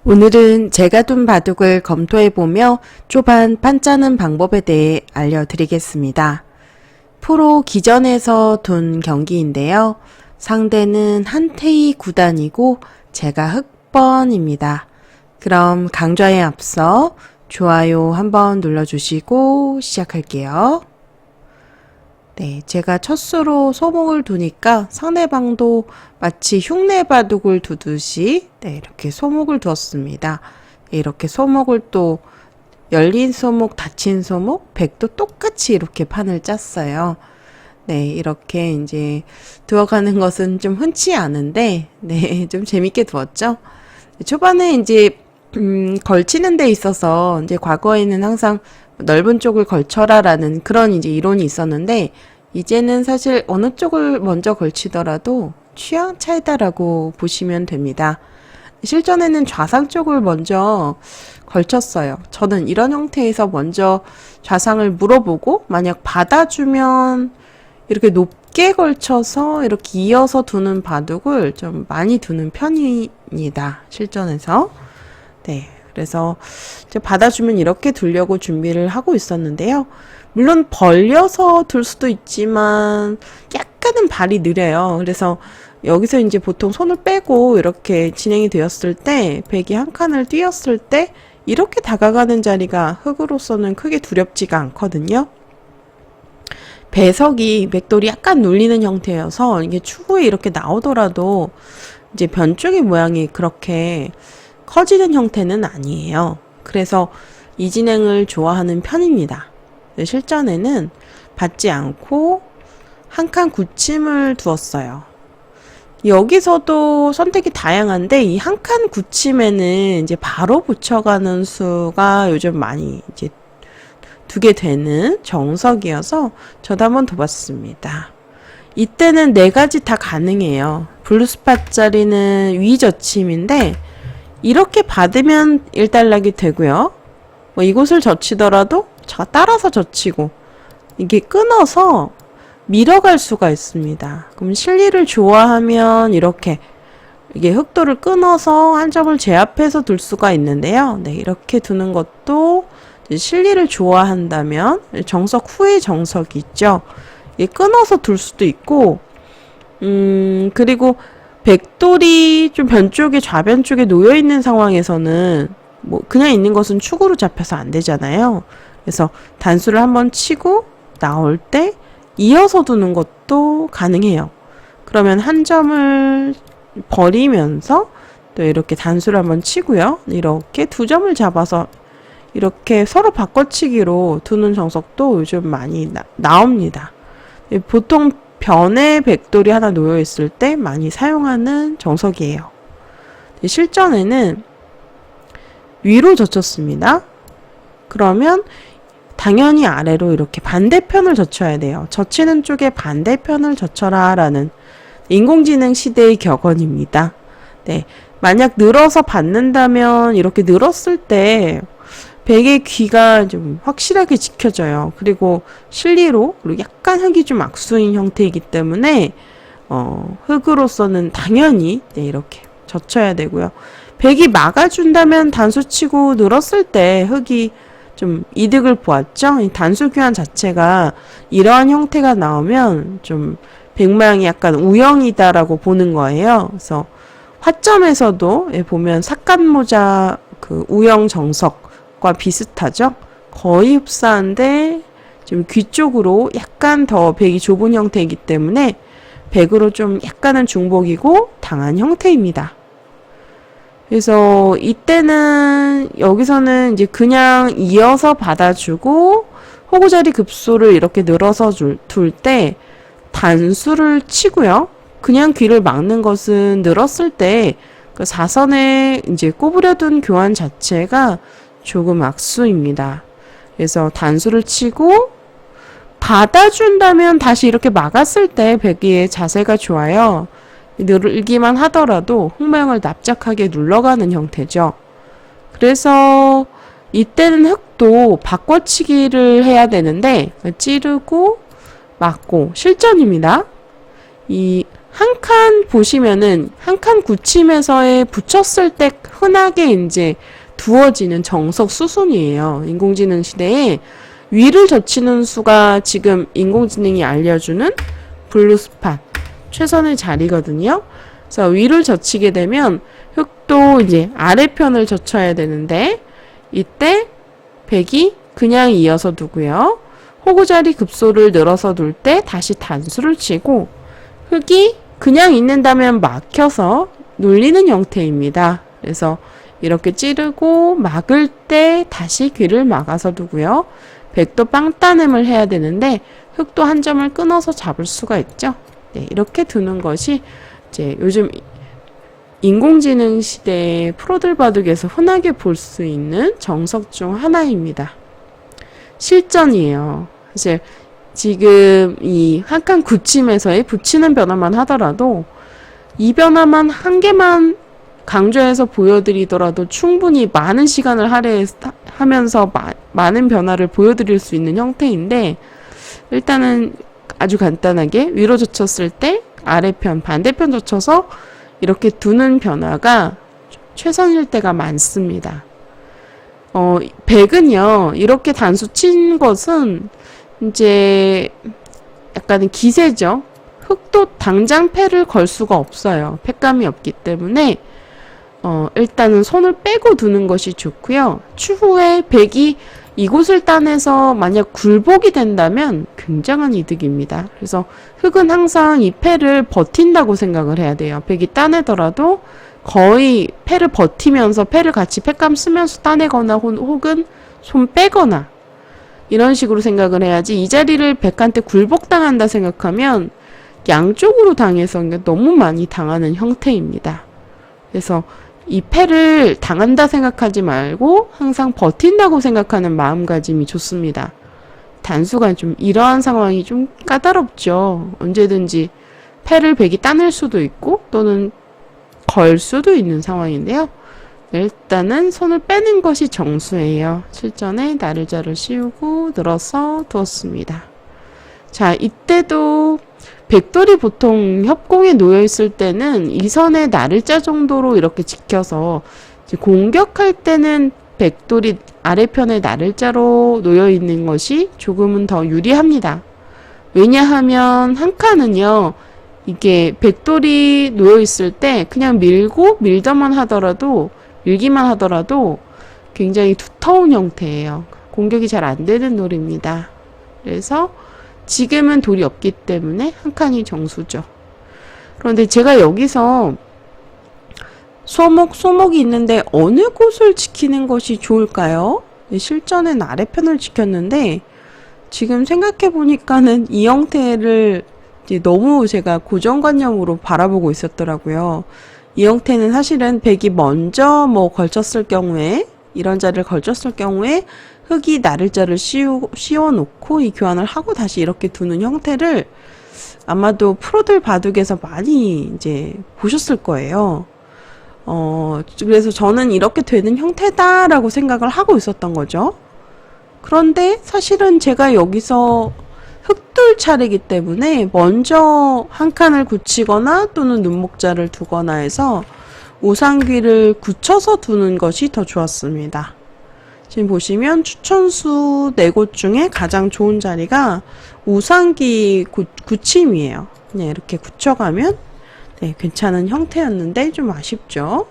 오늘은 제가 둔 바둑을 검토해보며 초반 판짜는 방법에 대해 알려드리겠습니다. 프로 기전에서 둔 경기인데요. 상대는 한태희 구단이고 제가 흑번입니다. 그럼 강좌에 앞서 좋아요 한번 눌러주시고 시작할게요. 네, 제가 첫 수로 소목을 두니까 상대방도 마치 흉내 바둑을 두듯이 이렇게 소목을 두었습니다. 이렇게 소목을 또 열린 소목, 닫힌 소목, 백도 똑같이 이렇게 판을 짰어요. 네, 이렇게 이제 두어가는 것은 좀 흔치 않은데, 네, 좀 재밌게 두었죠. 초반에 이제 걸치는 데 있어서 이제 과거에는 항상 넓은 쪽을 걸쳐라라는 그런 이제 이론이 있었는데, 이제는 사실 어느 쪽을 먼저 걸치더라도 취향 차이다라고 보시면 됩니다. 실전에는 좌상 쪽을 먼저 걸쳤어요. 저는 이런 형태에서 먼저 좌상을 물어보고 만약 받아주면 이렇게 높게 걸쳐서 이렇게 이어서 두는 바둑을 좀 많이 두는 편입니다. 실전에서. 네. 그래서 이제 받아주면 이렇게 두려고 준비를 하고 있었는데요. 물론 벌려서 둘 수도 있지만 약간은 발이 느려요. 그래서 여기서 이제 보통 손을 빼고 이렇게 진행이 되었을 때 백이 한 칸을 띄었을 때 이렇게 다가가는 자리가 흑으로서는 크게 두렵지가 않거든요. 배석이 백돌이 약간 눌리는 형태여서 이게 추후에 이렇게 나오더라도 이제 변쪽의 모양이 그렇게 커지는 형태는 아니에요. 그래서 이 진행을 좋아하는 편입니다. 실전에는 받지 않고 한 칸 굳힘을 두었어요. 여기서도 선택이 다양한데 이 한 칸 굳힘에는 이제 바로 붙여가는 수가 요즘 많이 이제 두게 되는 정석이어서 저도 한번 둬봤습니다. 이때는 네 가지 다 가능해요. 블루스팟짜리는 위저침인데 이렇게 받으면 1단락이 되고요. 뭐 이곳을 젖히더라도 따라서 젖히고 이게 끊어서 밀어갈 수가 있습니다. 그럼 실리를 좋아하면 이렇게 이게 흑도를 끊어서 한 점을 제압해서 둘 수가 있는데요. 네, 이렇게 두는 것도 실리를 좋아한다면 정석 후의 정석이 있죠. 이게 끊어서 둘 수도 있고 그리고 백돌이 좀 변쪽에 좌변 쪽에 놓여 있는 상황에서는 뭐 그냥 있는 것은 축으로 잡혀서 안 되잖아요. 그래서 단수를 한번 치고 나올 때 이어서 두는 것도 가능해요. 그러면 한 점을 버리면서 또 이렇게 단수를 한번 치고요. 이렇게 두 점을 잡아서 이렇게 서로 바꿔치기로 두는 정석도 요즘 많이 나옵니다. 보통 변에 백돌이 하나 놓여 있을 때 많이 사용하는 정석이에요. 실전에는 위로 젖혔습니다. 그러면 당연히 아래로 이렇게 반대편을 젖혀야 돼요. 젖히는 쪽에 반대편을 젖혀라 라는 인공지능 시대의 격언입니다. 네, 만약 늘어서 받는다면 이렇게 늘었을 때 백의 귀가 좀 확실하게 지켜져요. 그리고 실리로 그리고 약간 흙이 좀 악수인 형태이기 때문에 흙으로서는 당연히 이렇게 젖혀야 되고요. 백이 막아준다면 단수치고 늘었을 때 흙이 좀 이득을 보았죠. 이 단수 교환 자체가 이러한 형태가 나오면 좀 백 모양이 약간 우영이다라고 보는 거예요. 그래서 화점에서도 보면 삭간모자 그 우영 정석과 비슷하죠. 거의 흡사한데 좀 귀 쪽으로 약간 더 백이 좁은 형태이기 때문에 백으로 좀 약간은 중복이고 당한 형태입니다. 그래서 이때는 여기서는 이제 그냥 이어서 받아주고 호구자리 급소를 이렇게 늘어서 둘 때 단수를 치고요. 그냥 귀를 막는 것은 늘었을 때 그 사선에 이제 꼬부려둔 교환 자체가 조금 악수입니다. 그래서 단수를 치고 받아준다면 다시 이렇게 막았을 때 백이의 자세가 좋아요. 늘기만 하더라도 흑모양을 납작하게 눌러가는 형태죠. 그래서 이때는 흑도 바꿔치기를 해야 되는데 찌르고 막고 실전입니다. 이 한 칸 보시면은 한 칸 굳힘에서의 붙였을 때 흔하게 이제 두어지는 정석 수순이에요. 인공지능 시대에 위를 젖히는 수가 지금 인공지능이 알려주는 블루스팟 최선의 자리거든요. 그래서 위를 젖히게 되면 흙도 이제 아래편을 젖혀야 되는데 이때 백이 그냥 이어서 두고요. 호구자리 급소를 늘어서 둘 때 다시 단수를 치고 흙이 그냥 있는다면 막혀서 눌리는 형태입니다. 그래서 이렇게 찌르고 막을 때 다시 귀를 막아서 두고요. 백도 빵따냄을 해야 되는데 흙도 한 점을 끊어서 잡을 수가 있죠. 네, 이렇게 두는 것이 이제 요즘 인공지능 시대의 프로들 바둑에서 흔하게 볼 수 있는 정석 중 하나입니다. 실전이에요. 사실 지금 이 한 칸 굳힘에서의 붙이는 변화만 하더라도 이 변화만 한 개만 강조해서 보여드리더라도 충분히 많은 시간을 할애하면서 많은 변화를 보여드릴 수 있는 형태인데 일단은 아주 간단하게 위로 젖혔을 때 아래편 반대편 젖혀서 이렇게 두는 변화가 최선일 때가 많습니다. 백은요 이렇게 단수 친 것은 이제 약간은 기세죠. 흙도 당장 패를 걸 수가 없어요. 패감이 없기 때문에 일단은 손을 빼고 두는 것이 좋고요. 추후에 백이 이곳을 따내서 만약 굴복이 된다면 굉장한 이득입니다. 그래서 흙은 항상 이 패를 버틴다고 생각을 해야 돼요. 백이 따내더라도 거의 패를 버티면서 패를 같이 패감 쓰면서 따내거나 혹은 손 빼거나 이런 식으로 생각을 해야지 이 자리를 백한테 굴복당한다 생각하면 양쪽으로 당해서 너무 많이 당하는 형태입니다. 그래서 이 패를 당한다 생각하지 말고 항상 버틴다고 생각하는 마음가짐이 좋습니다. 단수가 좀 이러한 상황이 좀 까다롭죠. 언제든지 패를 백이 따낼 수도 있고 또는 걸 수도 있는 상황인데요. 일단은 손을 빼는 것이 정수예요. 실전에 나를자를 씌우고 늘어서 두었습니다. 자, 이때도 백돌이 보통 협공에 놓여 있을 때는 이 선의 나를자 정도로 이렇게 지켜서 공격할 때는 백돌이 아래편의 나를자로 놓여 있는 것이 조금은 더 유리합니다. 왜냐하면 한 칸은요, 이게 백돌이 놓여 있을 때 그냥 밀기만 하더라도 굉장히 두터운 형태예요. 공격이 잘 안 되는 돌입니다. 그래서 지금은 돌이 없기 때문에 한 칸이 정수죠. 그런데 제가 여기서 소목이 있는데 어느 곳을 지키는 것이 좋을까요? 실전엔 아래편을 지켰는데 지금 생각해 보니까는 이 형태를 이제 너무 제가 고정관념으로 바라보고 있었더라고요. 이 형태는 사실은 백이 먼저 걸쳤을 경우에 이런 자리를 걸쳤을 경우에 흙이 나를자를 씌워놓고 이 교환을 하고 다시 이렇게 두는 형태를 아마도 프로들 바둑에서 많이 이제 보셨을 거예요. 그래서 저는 이렇게 되는 형태다라고 생각을 하고 있었던 거죠. 그런데 사실은 제가 여기서 흙돌 차례이기 때문에 먼저 한 칸을 굳히거나 또는 눈목자를 두거나 해서 우상귀를 굳혀서 두는 것이 더 좋았습니다. 지금 보시면 추천수 4곳 중에 가장 좋은 자리가 우상귀 굳힘이에요. 그냥 이렇게 굳혀가면 네, 괜찮은 형태였는데 좀 아쉽죠.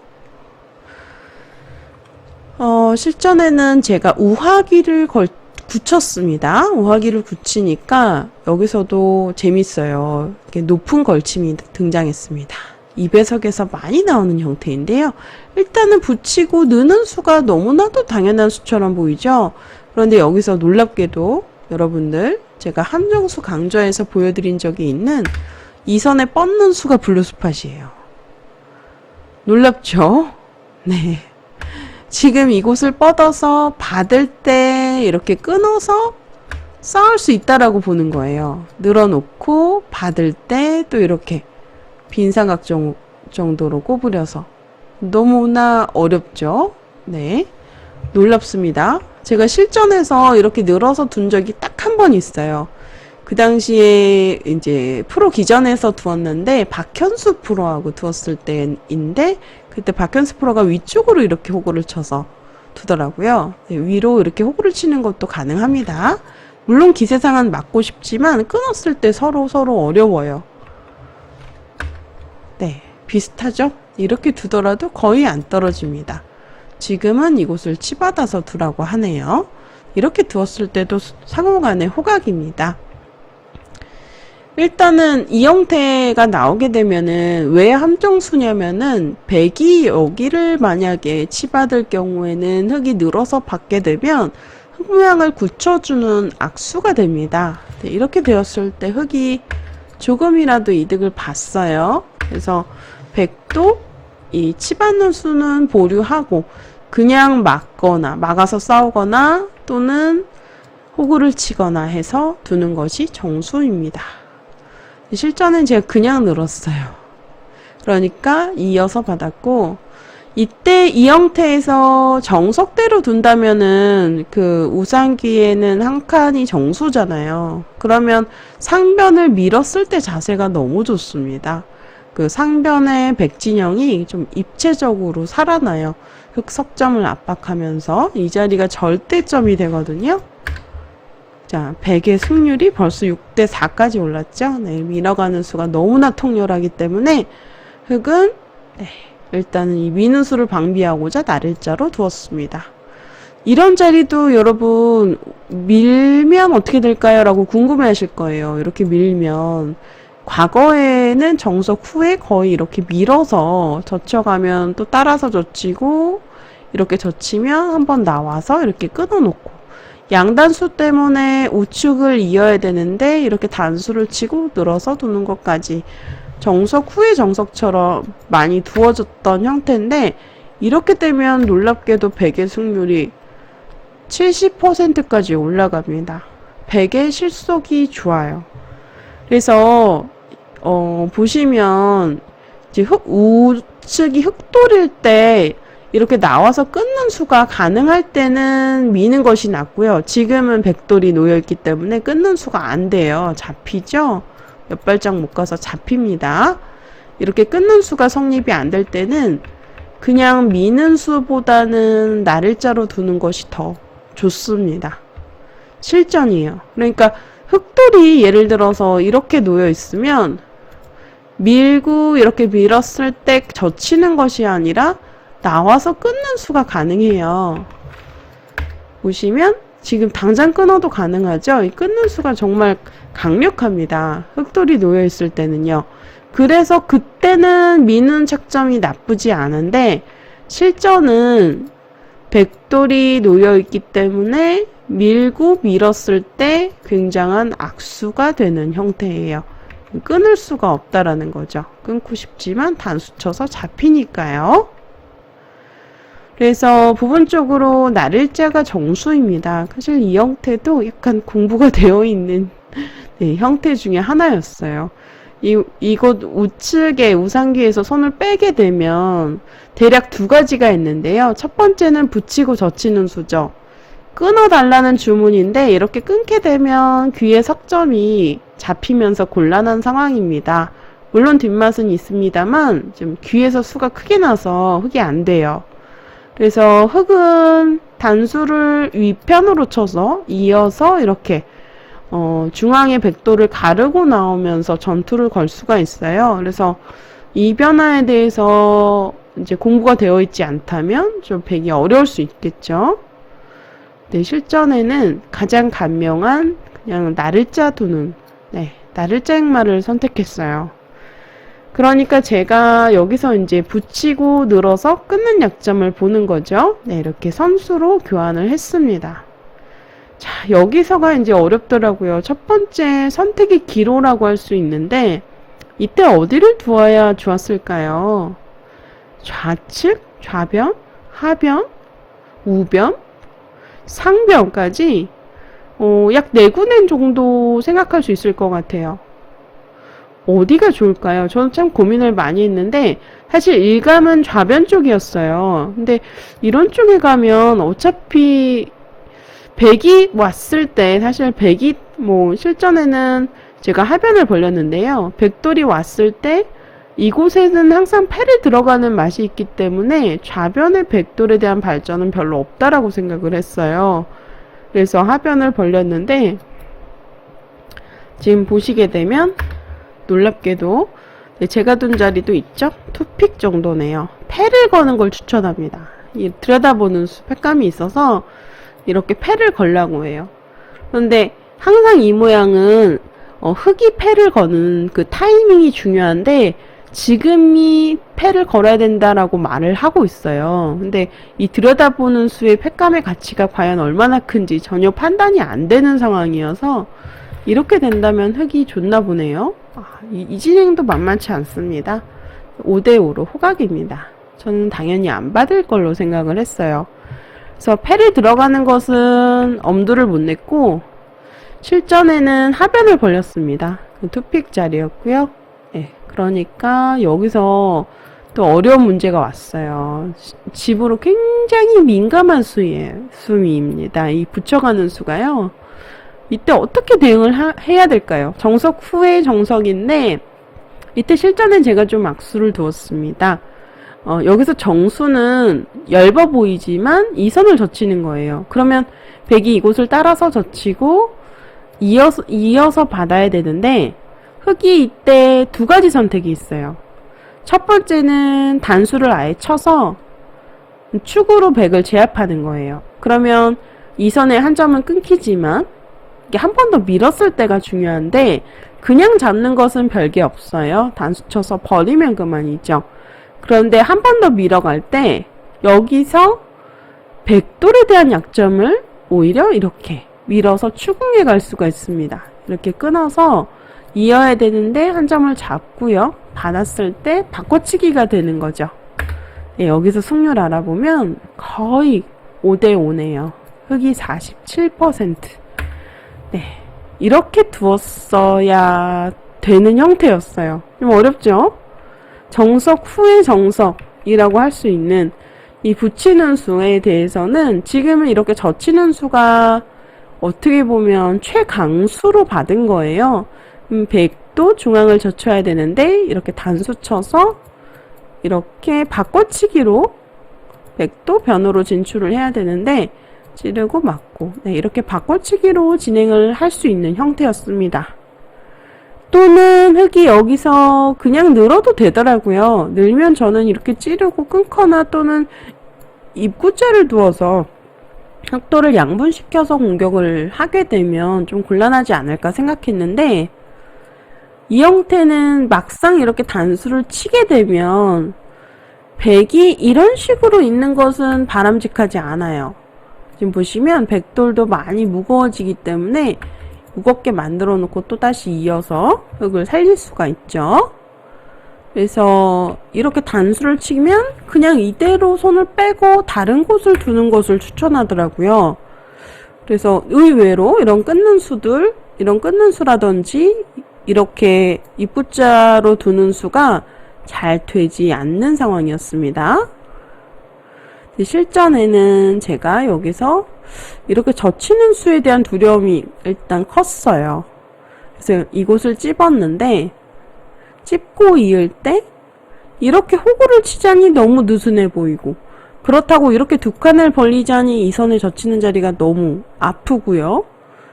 실전에는 제가 우하귀를 굳혔습니다. 우하귀를 굳히니까 여기서도 재밌어요. 이렇게 높은 걸침이 등장했습니다. 2배석에서 많이 나오는 형태인데요. 일단은 붙이고 느는 수가 너무나도 당연한 수처럼 보이죠. 그런데 여기서 놀랍게도 여러분들 제가 함정수 강좌에서 보여드린 적이 있는 이 선에 뻗는 수가 블루스팟이에요. 놀랍죠? 네. 지금 이곳을 뻗어서 받을 때 이렇게 끊어서 쌓을 수 있다라고 보는 거예요. 늘어놓고 받을 때 또 이렇게 빈 삼각 정도로 꼬부려서 너무나 어렵죠? 네. 놀랍습니다. 제가 실전에서 이렇게 늘어서 둔 적이 딱 한 번 있어요. 그 당시에 이제 프로 기전에서 두었는데 박현수 프로하고 두었을 때인데 그때 박현수 프로가 위쪽으로 이렇게 호구를 쳐서 두더라고요. 네, 위로 이렇게 호구를 치는 것도 가능합니다. 물론 기세상은 맞고 싶지만 끊었을 때 서로 어려워요. 네, 비슷하죠? 이렇게 두더라도 거의 안 떨어집니다. 지금은 이곳을 치받아서 두라고 하네요. 이렇게 두었을 때도 상호간의 호각입니다. 일단은 이 형태가 나오게 되면은 왜 함정수냐면은 백이 여기를 만약에 치받을 경우에는 흙이 늘어서 받게 되면 흙 모양을 굳혀주는 악수가 됩니다. 네, 이렇게 되었을 때 흙이 조금이라도 이득을 봤어요. 그래서 백도 이 치받는 수는 보류하고 그냥 막아서 싸우거나 또는 호구를 치거나 해서 두는 것이 정수입니다. 실전은 제가 그냥 늘었어요. 그러니까 이어서 받았고, 이때 이 형태에서 정석대로 둔다면은 그 우상기에는 한 칸이 정수잖아요. 그러면 상변을 밀었을 때 자세가 너무 좋습니다. 그 상변의 백진영이 좀 입체적으로 살아나요. 흑석점을 압박하면서 이 자리가 절대점이 되거든요. 자, 100의 승률이 벌써 6대 4까지 올랐죠. 네, 밀어가는 수가 너무나 통렬하기 때문에 흑은 네, 일단은 이 미는 수를 방비하고자 나를자로 두었습니다. 이런 자리도 여러분 밀면 어떻게 될까요? 라고 궁금해 하실 거예요. 이렇게 밀면 과거에는 정석 후에 거의 이렇게 밀어서 젖혀가면 또 따라서 젖히고 이렇게 젖히면 한번 나와서 이렇게 끊어놓고 양단수 때문에 우측을 이어야 되는데 이렇게 단수를 치고 늘어서 두는 것까지 정석 후의 정석처럼 많이 두어졌던 형태인데 이렇게 되면 놀랍게도 백의 승률이 70%까지 올라갑니다. 백의 실속이 좋아요. 그래서 보시면 이제 우측이 흑돌일 때 이렇게 나와서 끊는 수가 가능할 때는 미는 것이 낫고요. 지금은 백돌이 놓여있기 때문에 끊는 수가 안 돼요. 잡히죠? 몇 발짝 못 가서 잡힙니다. 이렇게 끊는 수가 성립이 안 될 때는 그냥 미는 수보다는 나를자로 두는 것이 더 좋습니다. 실전이에요. 그러니까 흑돌이 예를 들어서 이렇게 놓여 있으면 밀고 이렇게 밀었을 때 젖히는 것이 아니라 나와서 끊는 수가 가능해요. 보시면 지금 당장 끊어도 가능하죠? 이 끊는 수가 정말 강력합니다. 흑돌이 놓여 있을 때는요. 그래서 그때는 미는 착점이 나쁘지 않은데 실전은 백돌이 놓여 있기 때문에 밀고 밀었을 때 굉장한 악수가 되는 형태예요. 끊을 수가 없다라는 거죠. 끊고 싶지만 단수 쳐서 잡히니까요. 그래서 부분적으로 나를자가 정수입니다. 사실 이 형태도 약간 공부가 되어 있는 네, 형태 중에 하나였어요. 이곳 우측에 우상기에서 손을 빼게 되면 대략 두 가지가 있는데요. 첫 번째는 붙이고 젖히는 수죠. 끊어달라는 주문인데 이렇게 끊게 되면 귀의 석점이 잡히면서 곤란한 상황입니다. 물론 뒷맛은 있습니다만 좀 귀에서 수가 크게 나서 흙이 안 돼요. 그래서 흙은 단수를 위편으로 쳐서 이어서 이렇게 중앙의 백도를 가르고 나오면서 전투를 걸 수가 있어요. 그래서 이 변화에 대해서 이제 공부가 되어 있지 않다면 좀 배기 어려울 수 있겠죠. 네, 실전에는 가장 간명한 그냥 나를자 두는 나를자 행마를 선택했어요. 그러니까 제가 여기서 이제 붙이고 늘어서 끊는 약점을 보는 거죠. 네, 이렇게 선수로 교환을 했습니다. 자, 여기서가 이제 어렵더라고요. 첫 번째 선택이 기로라고 할 수 있는데 이때 어디를 두어야 좋았을까요? 좌측, 좌변, 하변, 우변, 상변까지 약 4군데 정도 생각할 수 있을 것 같아요. 어디가 좋을까요? 저는 참 고민을 많이 했는데 사실 일감은 좌변 쪽이었어요. 근데 이런 쪽에 가면 어차피 백이 왔을 때 사실 백이 뭐 실전에는 제가 하변을 벌렸는데요. 백돌이 왔을 때 이곳에는 항상 패를 들어가는 맛이 있기 때문에 좌변의 백돌에 대한 발전은 별로 없다라고 생각을 했어요. 그래서 하변을 벌렸는데 지금 보시게 되면 놀랍게도 제가 둔 자리도 있죠? 투픽 정도네요. 패를 거는 걸 추천합니다. 들여다보는 패감이 있어서 이렇게 패를 걸라고 해요. 그런데 항상 이 모양은 흑이 패를 거는 그 타이밍이 중요한데 지금이 패를 걸어야 된다라고 말을 하고 있어요. 근데 이 들여다보는 수의 패감의 가치가 과연 얼마나 큰지 전혀 판단이 안 되는 상황이어서 이렇게 된다면 흑이 좋나 보네요. 이 진행도 만만치 않습니다. 5대5로 호각입니다. 저는 당연히 안 받을 걸로 생각을 했어요. 그래서 패를 들어가는 것은 엄두를 못 냈고 실전에는 하변을 벌렸습니다. 투픽 자리였고요. 네, 그러니까 여기서 또 어려운 문제가 왔어요. 집으로 굉장히 민감한 수미입니다. 이 붙여가는 수가요. 이때 어떻게 대응을 해야 될까요? 정석 후의 정석인데 이때 실전엔 제가 좀 악수를 두었습니다. 여기서 정수는 얇아 보이지만 2선을 젖히는 거예요. 그러면 백이 이곳을 따라서 젖히고 이어서 받아야 되는데 흑이 이때 두 가지 선택이 있어요. 첫 번째는 단수를 아예 쳐서 축으로 백을 제압하는 거예요. 그러면 2선의 한 점은 끊기지만 이게 한 번 더 밀었을 때가 중요한데 그냥 잡는 것은 별게 없어요. 단수 쳐서 버리면 그만이죠. 그런데 한 번 더 밀어갈 때 여기서 백돌에 대한 약점을 오히려 이렇게 밀어서 추궁해 갈 수가 있습니다. 이렇게 끊어서 이어야 되는데 한 점을 잡고요. 받았을 때 바꿔치기가 되는 거죠. 네, 여기서 승률 알아보면 거의 5대5네요. 흑이 47%. 네, 이렇게 두었어야 되는 형태였어요. 좀 어렵죠? 정석 후의 정석이라고 할 수 있는 이 붙이는 수에 대해서는 지금은 이렇게 젖히는 수가 어떻게 보면 최강수로 받은 거예요. 백도 중앙을 젖혀야 되는데 이렇게 단수 쳐서 이렇게 바꿔치기로 백도 변으로 진출을 해야 되는데 찌르고 맞고 네, 이렇게 바꿔치기로 진행을 할 수 있는 형태였습니다. 또는 흑이 여기서 그냥 늘어도 되더라고요. 늘면 저는 이렇게 찌르고 끊거나 또는 입구자를 두어서 흑도를 양분시켜서 공격을 하게 되면 좀 곤란하지 않을까 생각했는데 이 형태는 막상 이렇게 단수를 치게 되면 백이 이런 식으로 있는 것은 바람직하지 않아요. 지금 보시면 백돌도 많이 무거워지기 때문에 무겁게 만들어 놓고 또 다시 이어서 흑을 살릴 수가 있죠. 그래서 이렇게 단수를 치면 그냥 이대로 손을 빼고 다른 곳을 두는 것을 추천하더라고요. 그래서 의외로 이런 끊는 수들, 이런 끊는 수라든지 이렇게 입구자로 두는 수가 잘 되지 않는 상황이었습니다. 실전에는 제가 여기서 이렇게 젖히는 수에 대한 두려움이 일단 컸어요. 그래서 이곳을 찝었는데 찝고 이을 때 이렇게 호구를 치자니 너무 느슨해 보이고 그렇다고 이렇게 두 칸을 벌리자니 이 선을 젖히는 자리가 너무 아프고요.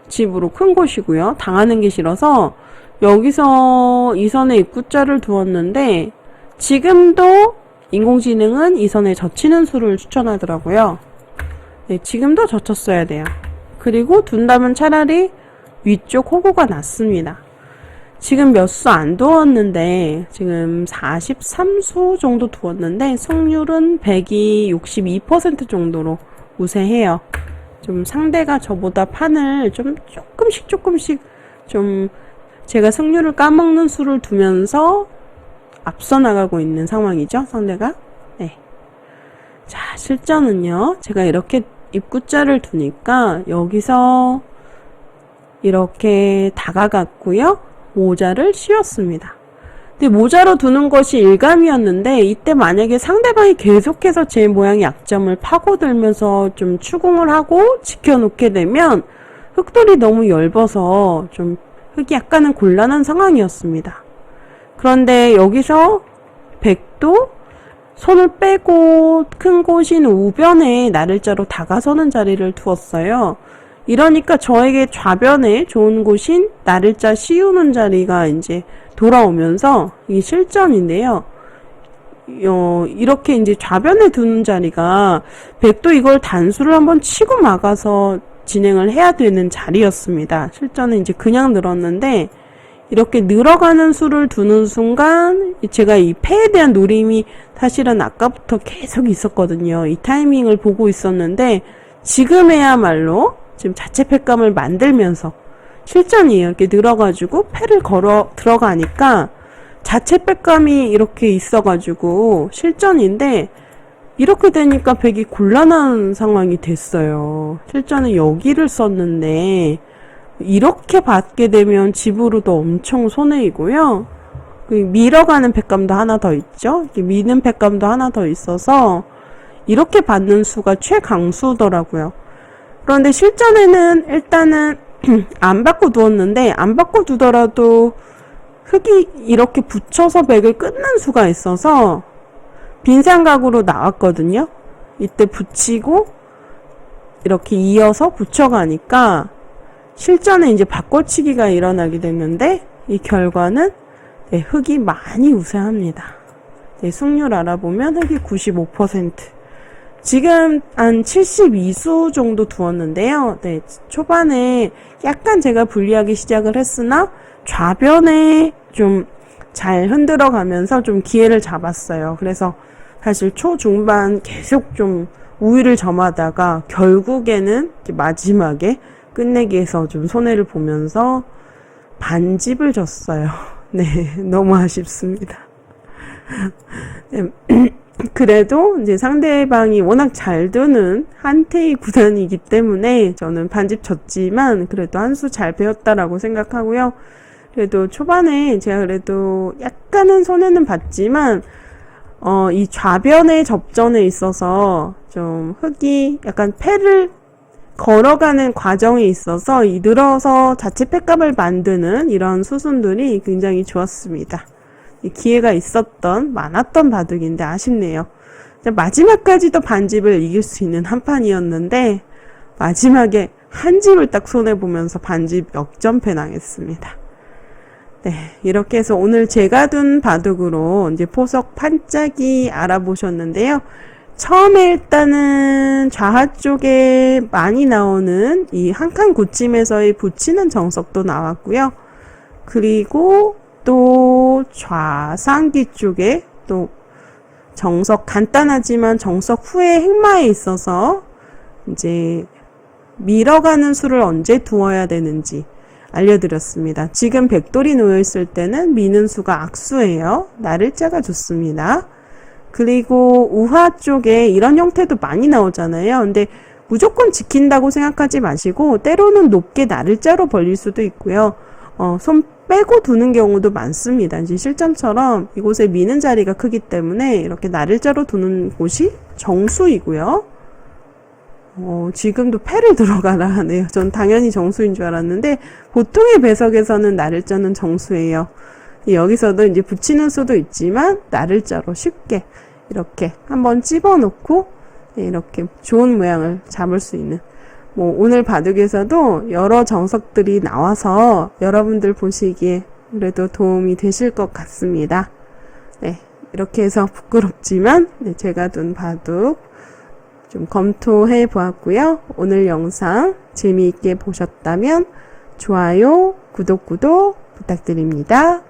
집으로 큰 곳이고요. 당하는 게 싫어서 여기서 이 선에 입구자를 두었는데 지금도 인공지능은 이 선에 젖히는 수를 추천하더라고요. 네, 지금도 젖혔어야 돼요. 그리고 둔다면 차라리 위쪽 호구가 낫습니다. 지금 몇 수 안 두었는데 지금 43수 정도 두었는데 승률은 100이 62% 정도로 우세해요. 좀 상대가 저보다 판을 좀 조금씩 좀 제가 승률을 까먹는 수를 두면서 앞서 나가고 있는 상황이죠, 상대가. 네. 자, 실전은요. 제가 이렇게 입구자를 두니까 여기서 이렇게 다가갔고요. 모자를 씌웠습니다. 근데 모자로 두는 것이 일감이었는데 이때 만약에 상대방이 계속해서 제 모양의 약점을 파고들면서 좀 추궁을 하고 지켜놓게 되면 흙돌이 너무 엷어서 좀 흙이 약간은 곤란한 상황이었습니다. 그런데 여기서 백도 손을 빼고 큰 곳인 우변에 나를자로 다가서는 자리를 두었어요. 이러니까 저에게 좌변에 좋은 곳인 나를자 씌우는 자리가 이제 돌아오면서 이게 실전인데요. 이렇게 이제 좌변에 두는 자리가 백도 이걸 단수를 한번 치고 막아서 진행을 해야 되는 자리였습니다. 실전은 이제 그냥 늘었는데 이렇게 늘어가는 수를 두는 순간 제가 이 패에 대한 노림이 사실은 아까부터 계속 있었거든요. 이 타이밍을 보고 있었는데 지금에야말로 지금 자체 패감을 만들면서 실전이에요. 이렇게 늘어가지고 패를 걸어 들어가니까 자체 패감이 이렇게 있어가지고 실전인데 이렇게 되니까 백이 곤란한 상황이 됐어요. 실전은 여기를 썼는데 이렇게 받게 되면 집으로도 엄청 손해이고요. 밀어가는 팩감도 하나 더 있죠. 미는 팩감도 하나 더 있어서 이렇게 받는 수가 최강수더라고요. 그런데 실전에는 일단은 안 받고 두었는데 안 받고 두더라도 흙이 이렇게 붙여서 백을 끊는 수가 있어서 빈상각으로 나왔거든요. 이때 붙이고 이렇게 이어서 붙여가니까 실전에 이제 바꿔치기가 일어나게 됐는데 이 결과는 네, 흙이 많이 우세합니다. 네, 승률 알아보면 흙이 95%. 지금 한 72수 정도 두었는데요. 네, 초반에 약간 제가 불리하게 시작을 했으나 좌변에 좀 잘 흔들어 가면서 좀 기회를 잡았어요. 그래서 사실 초중반 계속 좀 우위를 점하다가 결국에는 마지막에 끝내기에서 좀 손해를 보면서 반집을 졌어요. 네, 너무 아쉽습니다. 네, 그래도 이제 상대방이 워낙 잘 두는 한테이 구단이기 때문에 저는 반집 졌지만 그래도 한 수 잘 배웠다라고 생각하고요. 그래도 초반에 제가 그래도 약간은 손해는 봤지만 이 좌변의 접전에 있어서 좀 흙이 약간 패를 걸어가는 과정에 있어서 이 늘어서 자체 패감을 만드는 이런 수순들이 굉장히 좋았습니다. 기회가 많았던 바둑인데 아쉽네요. 마지막까지도 반집을 이길 수 있는 한 판이었는데 마지막에 한 집을 딱 손해보면서 반집 역전패 당했습니다. 네, 이렇게 해서 오늘 제가 둔 바둑으로 이제 포석 판짜기 알아보셨는데요. 처음에 일단은 좌하 쪽에 많이 나오는 이 한 칸 굳힘에서의 붙이는 정석도 나왔고요. 그리고 또 좌상기 쪽에 또 정석 간단하지만 정석 후에 행마에 있어서 이제 밀어가는 수를 언제 두어야 되는지 알려드렸습니다. 지금 백돌이 놓여있을 때는 미는 수가 악수예요. 나를자가 좋습니다. 그리고 우하 쪽에 이런 형태도 많이 나오잖아요. 근데 무조건 지킨다고 생각하지 마시고 때로는 높게 나를자로 벌릴 수도 있고요. 손 빼고 두는 경우도 많습니다. 이제 실전처럼 이곳에 미는 자리가 크기 때문에 이렇게 나를자로 두는 곳이 정수이고요. 지금도 패를 들어가라 하네요. 전 당연히 정수인 줄 알았는데 보통의 배석에서는 나를자는 정수예요. 여기서도 이제 붙이는 수도 있지만 나를자로 쉽게 이렇게 한번 집어넣고 이렇게 좋은 모양을 잡을 수 있는 오늘 바둑에서도 여러 정석들이 나와서 여러분들 보시기에 그래도 도움이 되실 것 같습니다. 네, 이렇게 해서 부끄럽지만 제가 둔 바둑 좀 검토해 보았고요. 오늘 영상 재미있게 보셨다면 좋아요, 구독 부탁드립니다.